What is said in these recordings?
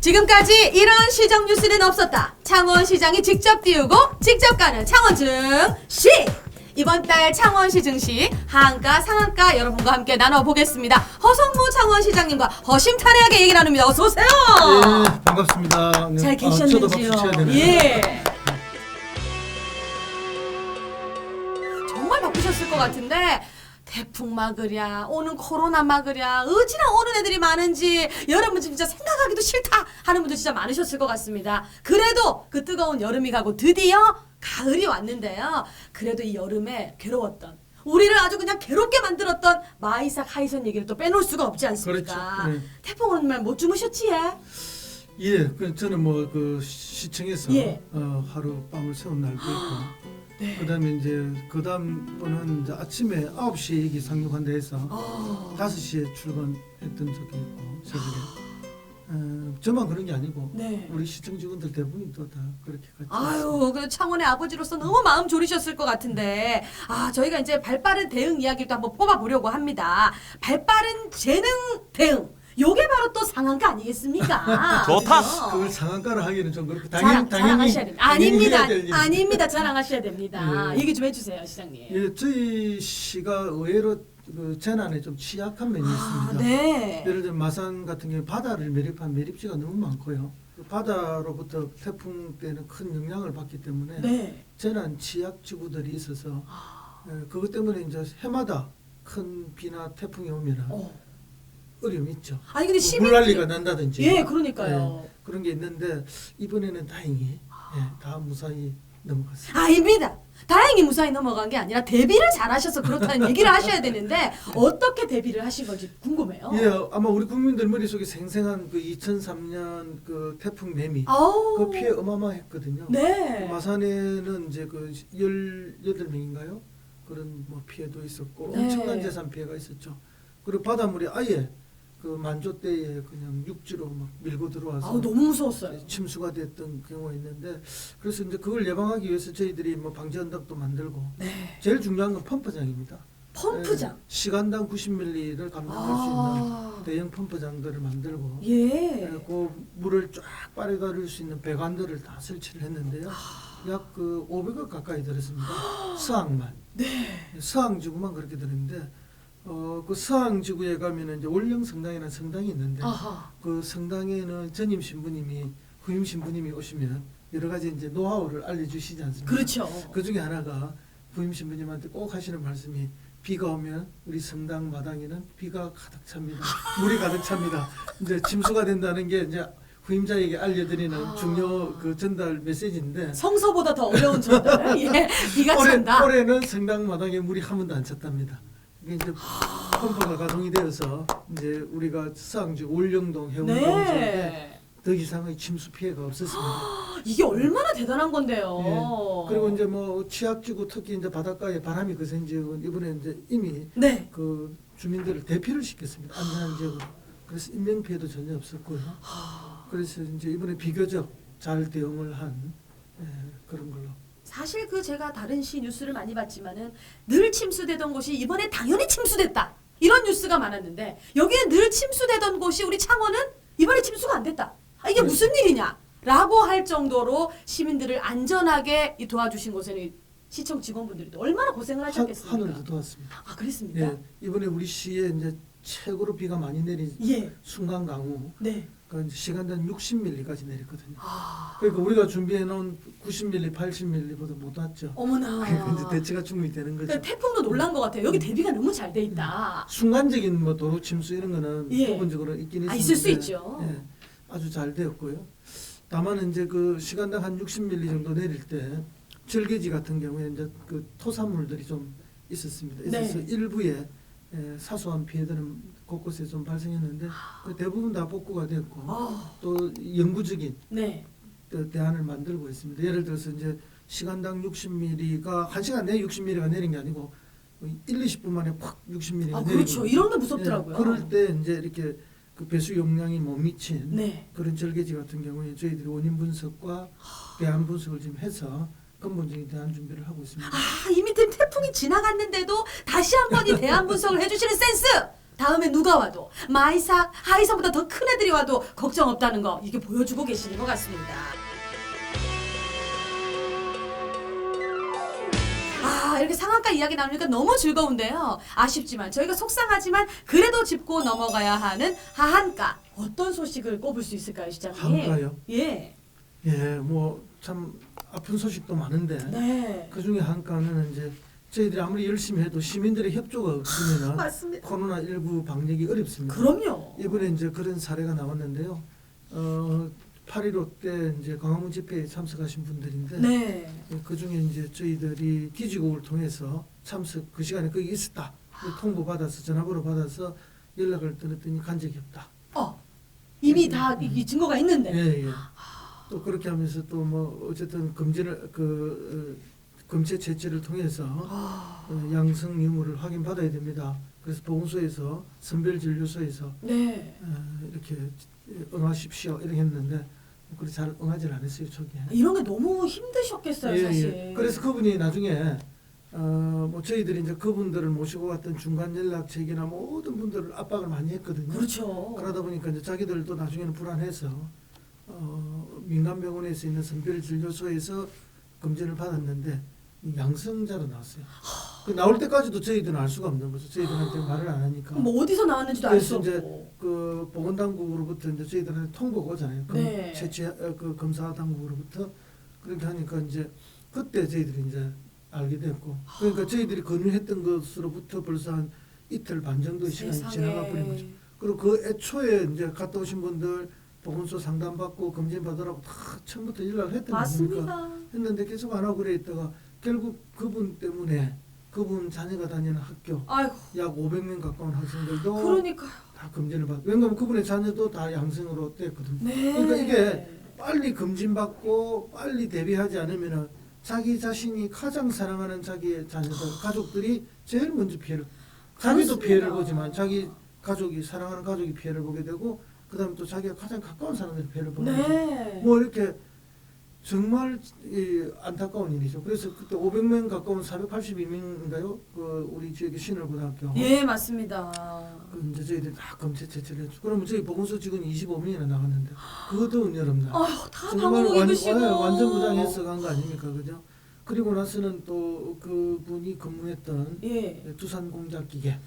지금까지 이런 시정 뉴스는 없었다. 창원시장이 직접 띄우고 직접 가는 창원 증시. 이번 달 창원시 증시 하한가 상한가 여러분과 함께 나눠보겠습니다. 허성무 창원시장님과 허심탄회하게 얘기 나눕니다. 어서 오세요. 네, 반갑습니다. 네. 잘 계셨는지요? 저도 박수 쳐야 되네요. 예. 정말 바쁘셨을 것 같은데 태풍 막으랴 오는 코로나 막으랴 어찌나 오는 애들이 많은지 여러분 진짜 생각하기도 싫다 하는 분들 진짜 많으셨을 것 같습니다. 그래도 그 뜨거운 여름이 가고 드디어 가을이 왔는데요. 그래도 이 여름에 괴로웠던 우리를 아주 그냥 괴롭게 만들었던 마이삭 하이선 얘기를 또 빼놓을 수가 없지 않습니까? 그렇죠. 네. 태풍 오는 날 못 주무셨지? 예, 저는 뭐 그 시청에서 예. 하루 밤을 새운 날도 있고, 네. 그다음에 이제 그다음 번은 이제 아침에 9시에 여기 상륙한다 해서 5시에 출근했던 적이 있고 새벽에. 저만 그런 게 아니고 네. 우리 시청 직원들 대부분이 또 다 그렇게 같이. 아유, 그 창원의 아버지로서 너무 마음 졸이셨을 것 같은데, 저희가 이제 발빠른 대응 이야기를 또 한번 뽑아보려고 합니다. 발빠른 재능 대응. 요게 바로 또 상한가 아니겠습니까? 좋다. 그죠? 그걸 상한가를 하기는 좀 그렇고 자랑하셔야 됩니다. 아닙니다. 해야 될 일. 아닙니다. 자랑하셔야 됩니다. 예. 얘기 좀 해주세요, 시장님. 예, 저희 시가 의외로 그 재난에 좀 취약한 면이 있습니다. 네. 예를 들면 마산 같은 경우 바다를 매립한 매립지가 너무 많고요. 그 바다로부터 태풍 때는 큰 영향을 받기 때문에 네. 재난 취약 지구들이 있어서 그것 때문에 이제 해마다 큰 비나 태풍이 오면 어려움이 있죠. 아니 근데 물난리가 난다든지. 예, 그러니까요. 예, 그런 게 있는데 이번에는 다행히 다 무사히 넘어갔습니다. 아닙니다. 다행히 무사히 넘어간 게 아니라 대비를 잘하셔서 그렇다는 얘기를 하셔야 되는데 어떻게 대비를 하신 건지 궁금해요. 예, 아마 우리 국민들 머릿속에 생생한 그 2003년 그 태풍 매미 아우. 그 피해 어마어마했거든요. 네. 마산에는 이제 그 18명인가요? 그런 뭐 피해도 있었고 네. 엄청난 재산 피해가 있었죠. 그리고 바닷물이 아예 그 만조 때에 그냥 육지로 막 밀고 들어와서 아우, 너무 무서웠어요. 침수가 됐던 경우가 있는데, 그래서 이제 그걸 예방하기 위해서 저희들이 뭐 방지 언덕도 만들고 네. 제일 중요한 건 펌프장입니다. 펌프장. 시간당 90ml를 감당할 수 있는 대형 펌프장들을 만들고 예. 그 물을 쫙 빨아들일 수 있는 배관들을 다 설치를 했는데요. 약 그 500억 가까이 들었습니다. 서항만. 네. 서항지구만 그렇게 들었는데 그 서항지구에 가면은 이제 월령 성당이라는 성당이 있는데 아하. 그 성당에는 전임 신부님이 후임 신부님이 오시면 여러 가지 이제 노하우를 알려주시지 않습니까? 그렇죠. 그 중에 하나가 후임 신부님한테 꼭 하시는 말씀이 비가 오면 우리 성당 마당에는 비가 가득 찹니다. 물이 가득 찹니다. 이제 침수가 된다는 게 이제 후임자에게 알려드리는 중요 그 전달 메시지인데 성서보다 더 어려운 전달. 예. 비가 찬다. 올해는 성당 마당에 물이 한 번도 안 찼답니다. 이게 이제 펌프가 가동이 되어서 이제 우리가 서항주 올령동 해운동 쪽에 네. 더 이상의 침수 피해가 없었습니다. 이게 얼마나 대단한 건데요. 예. 그리고 이제 뭐 취약지구 특히 이제 바닷가에 바람이 거센 지역은 이번에 이제 이미 네. 그 주민들을 대피를 시켰습니다. 안전한 지역으로. 그래서 인명 피해도 전혀 없었고요. 그래서 이제 이번에 비교적 잘 대응을 한 그런 걸로. 사실 그 제가 다른 시 뉴스를 많이 봤지만은 늘 침수되던 곳이 이번에 당연히 침수됐다. 이런 뉴스가 많았는데 여기에 늘 침수되던 곳이 우리 창원은 이번에 침수가 안 됐다. 이게 무슨 일이냐? 라고 할 정도로 시민들을 안전하게 도와주신 곳에는 시청 직원분들이 또 얼마나 고생을 하셨겠습니까? 하늘도 도왔습니다. 아, 그랬습니까? 예, 이번에 우리 시에 이제 최고로 비가 많이 내린 예. 순간 강우 네. 그 시간당 60mm까지 내렸거든요. 아. 그러니까 우리가 준비해 놓은 90mm, 80mm보다 못 왔죠. 어머나. 그러니까 이제 대체가 충분히 되는 거죠. 그러니까 태풍도 놀란 것 같아요. 여기 대비가 너무 잘 돼 있다. 순간적인 뭐 도로 침수 이런 거는 예. 부분적으로 있긴 있는데 있을 수 있죠. 예, 아주 잘 되었고요. 다만 이제 그 시간당 한 60mm 정도 내릴 때 절개지 같은 경우에 이제 그 토사물들이 좀 있었습니다. 있어서 네. 일부에 사소한 피해들은 곳곳에 좀 발생했는데 그 대부분 다 복구가 됐고 또 영구적인 네. 대안을 만들고 있습니다. 예를 들어서 이제 시간당 60mm가 1시간 내에 60mm가 내린 게 아니고 1, 20분 만에 확 60mm가 내리고 그렇죠. 이런 게 무섭더라고요. 그럴 때 이제 이렇게 그 배수 용량이 못 미친 네. 그런 절개지 같은 경우에 저희들이 원인 분석과 대안 분석을 지금 해서 근본적인 대안 준비를 하고 있습니다. 이미 태풍이 지나갔는데도 다시 한 번 이 대안 분석을 해주시는 센스 다음에 누가 와도 마이삭, 하이삭보다 더 큰 애들이 와도 걱정 없다는 거 이게 보여주고 계시는 것 같습니다. 아, 이렇게 상한가 이야기 나누니까 너무 즐거운데요. 아쉽지만 저희가 속상하지만 그래도 짚고 넘어가야 하는 하한가. 어떤 소식을 꼽을 수 있을까요, 시장님? 하한가요? 예. 예, 뭐 참 아픈 소식도 많은데 네. 그 중에 한가는 이제 저희들이 아무리 열심히 해도 시민들의 협조가 없으면 맞습니다. 코로나19 방역이 어렵습니다. 그럼요. 이번에 이제 그런 사례가 나왔는데요. 8.15 때 이제 광화문 집회에 참석하신 분들인데 네. 그 중에 이제 저희들이 기지국을 통해서 참석 그 시간에 거기 있었다 통보 받아서 전화번호 받아서 연락을 드렸더니 간 적이 없다. 이미 다 이 증거가 있는데. 예, 예. 또 그렇게 하면서 또 뭐 어쨌든 검진을 검체 채취를 통해서 양성 유무를 확인 받아야 됩니다. 그래서 보건소에서 선별진료소에서 네. 이렇게 응하십시오 이렇게 했는데 그래 잘 응하지 않았어요 초기에. 이런 게 너무 힘드셨겠어요, 사실. 예. 그래서 그분이 나중에 뭐 저희들이 이제 그분들을 모시고 갔던 중간 연락책이나 모든 분들을 압박을 많이 했거든요. 그렇죠. 그러다 보니까 이제 자기들도 나중에는 불안해서 민간병원에서 있는 선별진료소에서 검진을 받았는데 양성자로 나왔어요. 그 나올 때까지도 저희들은 알 수가 없는 거죠. 저희들한테 말을 안 하니까. 뭐 어디서 나왔는지도 알 수 그래서 없고. 그 보건당국으로부터 이제 저희들한테 통보가 오잖아요. 네. 그 검사 당국으로부터 그렇게 하니까 이제 그때 저희들이 이제 알게 됐고, 그러니까 저희들이 권유했던 것으로부터 벌써 한 이틀 반 정도의 시간이 세상에. 지나가 버린 거죠. 그리고 그 애초에 이제 갔다 오신 분들 보건소 상담받고 검진 받으라고 다 처음부터 연락을 했던 거니까 맞습니다. 했는데 계속 안 하고 그래 있다가 결국 그분 때문에 그분 자녀가 다니는 학교 아이고. 약 500명 가까운 학생들도 그러니까요. 다 검진을 받고, 왜냐면 그분의 자녀도 다 양성으로 됐거든요. 네. 그러니까 이게 빨리 검진받고 빨리 대비하지 않으면은 자기 자신이 가장 사랑하는 자기의 자녀들, 가족들이 제일 먼저 피해를, 자기도 그렇습니다. 피해를 보지만 자기 가족이, 사랑하는 가족이 피해를 보게 되고, 그다음에 또 자기가 가장 가까운 사람들이 피해를 보는 거죠. 네. 뭐 이렇게 정말 안타까운 일이죠. 그래서 그때 500명 가까운 482명인가요? 그 우리 지역의 신월고등학교. 예, 맞습니다. 그 이제 저희들이 다 검체 채취를 했죠. 그러면 저희 보건소 직원이 25명이나 나갔는데 그것도 여름날. 아휴, 다 정말 방어복 입으시고. 완전 무장해서 간 거 아닙니까, 그죠? 그리고 나서는 또 그분이 근무했던 예. 두산 공작기계.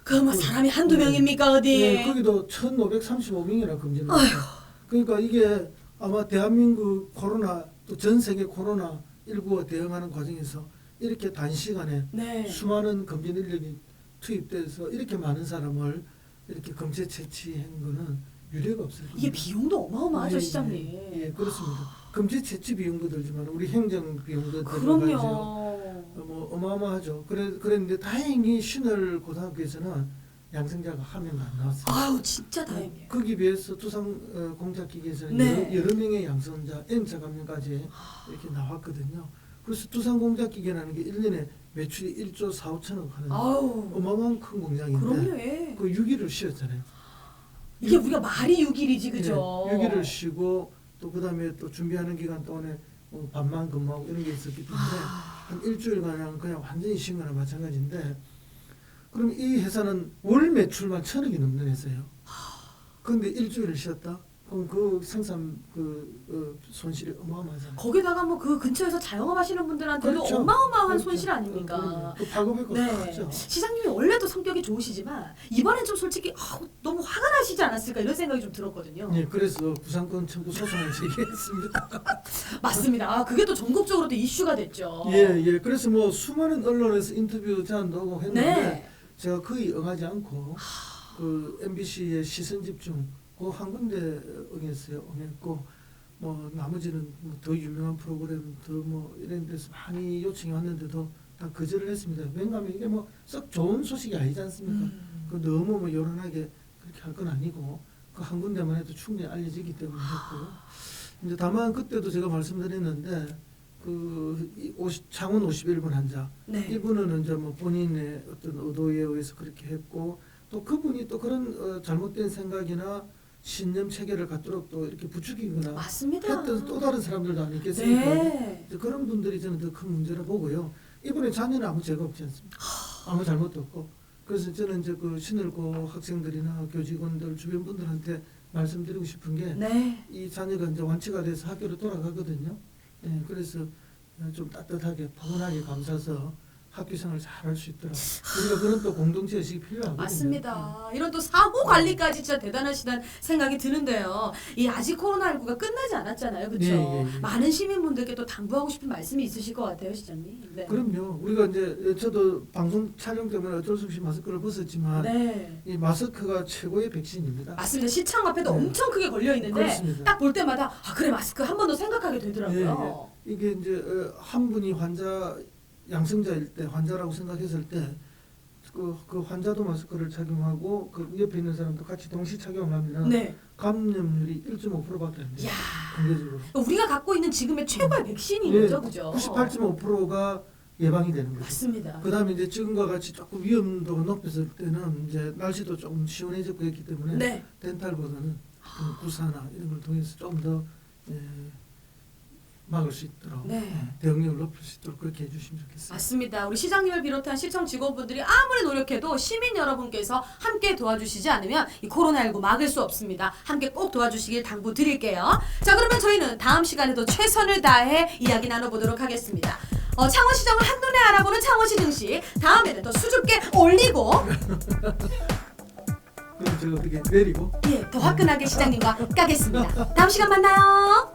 그 뭐 사람이 한두 네. 명입니까 어디? 네, 거기도 1,535명이나 검진을 했어요. 그러니까 이게 아마 대한민국 코로나 또 전 세계 코로나 19와 대응하는 과정에서 이렇게 단시간에 네. 수많은 검진 인력이 투입돼서 이렇게 많은 사람을 이렇게 검체 채취한 거는 유례가 없을 겁니다. 이게 비용도 어마어마하죠, 예, 시장님. 예, 그렇습니다. 검체 채취 비용도 들지만 우리 행정 비용도 그럼요. 들어가죠. 뭐 어마어마하죠. 그랬는데 다행히 신월 고등학교에서는 양성자가 한 명도 안 나왔어요. 아유, 진짜 다행이에요. 거기 비해서 두산 공작기계에서는 네. 여러 명의 양성자, N차 감염까지 이렇게 나왔거든요. 그래서 두산 공작기계라는 게 1년에 매출이 1조 4,5천억 하는 아우. 어마어마한 큰 공장인데 그럼요, 예. 그 6일을 쉬었잖아요. 이게 우리가 말이 6일이지, 그죠? 6일을 쉬고 또 그다음에 또 준비하는 기간 동안에 뭐 밤만 근무하고 이런 게 있었기 때문에 한 일주일간 그냥 완전히 쉰 거나 마찬가지인데, 그럼 이 회사는 월 매출만 1,000억이 넘는 회사예요. 그런데 일주일을 쉬었다? 그럼 그 생산 손실이 어마어마하잖아요. 거기다가 뭐 그 근처에서 자영업 하시는 분들한테도 그렇죠. 어마어마한 그렇죠. 손실 아닙니까? 그 파급력이 네. 크죠. 시장님이 원래도 성격이 좋으시지만 이번엔 좀 솔직히 너무 화가 나시지 않았을까 이런 생각이 좀 들었거든요. 예, 그래서 구상권 청구 소송을 제기했습니다. 맞습니다. 그게 또 전국적으로 또 이슈가 됐죠. 예. 그래서 뭐 수많은 언론에서 인터뷰 제안도 하고 했는데 네. 제가 거의 응하지 않고 그 MBC의 시선 집중 그 한 군데 응했고, 뭐 나머지는 뭐더 유명한 프로그램 더 뭐 이런 데서 많이 요청이 왔는데도 다 거절을 했습니다. 왜냐하면 이게 뭐 썩 좋은 소식이 아니지 않습니까? 그 너무 뭐 요란하게 그렇게 할 건 아니고 그 한 군데만 해도 충분히 알려지기 때문에 했고, 이제 다만 그때도 제가 말씀드렸는데 창원 51번 환자 네. 이분은 이제 뭐 본인의 어떤 의도에 의해서 그렇게 했고, 또 그분이 또 그런 잘못된 생각이나 신념 체계를 갖도록 또 이렇게 부추기거나 맞습니다. 했던 또 다른 사람들도 아니겠습니까? 네. 이제 그런 분들이 저는 더 큰 문제라 보고요. 이분의 자녀는 아무 죄가 없지 않습니까? 아무 잘못도 없고, 그래서 저는 이제 그 신을고 학생들이나 교직원들 주변 분들한테 말씀드리고 싶은 게 네. 이 자녀가 이제 완치가 돼서 학교로 돌아가거든요. 예, 그래서 좀 따뜻하게 포근하게 감싸서 학교 생활 잘 할 수 있도록 우리가 그런 또 공동체 의식이 필요하거든요. 맞습니다. 이런 또 사고 관리까지 진짜 대단하시다는 생각이 드는데요. 이 아직 코로나19가 끝나지 않았잖아요. 그렇죠? 예. 많은 시민분들께 또 당부하고 싶은 말씀이 있으실 것 같아요, 시장님. 네. 그럼요. 우리가 이제 저도 방송 촬영 때문에 어쩔 수 없이 마스크를 벗었지만 네. 이 마스크가 최고의 백신입니다. 맞습니다. 시청 앞에도 네. 엄청 크게 걸려 있는데 그렇습니다. 딱 볼 때마다 아 그래 마스크 한 번 더 생각하게 되더라고요. 이게 이제 한 분이 양성자일 때 환자라고 생각했을 때 그 환자도 마스크를 착용하고 그 옆에 있는 사람도 같이 동시 착용하면 네. 감염률이 1.5%밖에 안 돼요. 야. 공개적으로. 우리가 갖고 있는 지금의 최고의 백신인 거죠, 그죠? 98.5%가 예방이 되는 거죠. 맞습니다. 그다음에 이제 지금과 같이 조금 위험도가 높았을 때는 이제 날씨도 조금 시원해졌고 했기 때문에 네. 덴탈보다는 구사나 이런 걸 통해서 좀 더 막을 수 있도록 네. 대응력을 높일 수 있도록 그렇게 해주시면 좋겠습니다. 맞습니다. 우리 시장님을 비롯한 시청 직원분들이 아무리 노력해도 시민 여러분께서 함께 도와주시지 않으면 이 코로나19 막을 수 없습니다. 함께 꼭 도와주시길 당부드릴게요. 자, 그러면 저희는 다음 시간에도 최선을 다해 이야기 나눠보도록 하겠습니다. 창원시정을 한눈에 알아보는 창원시 증시 다음에는 더 수줍게 올리고 그럼 제가 어떻게 내리고 더 화끈하게 시장님과 까겠습니다. 다음 시간 만나요.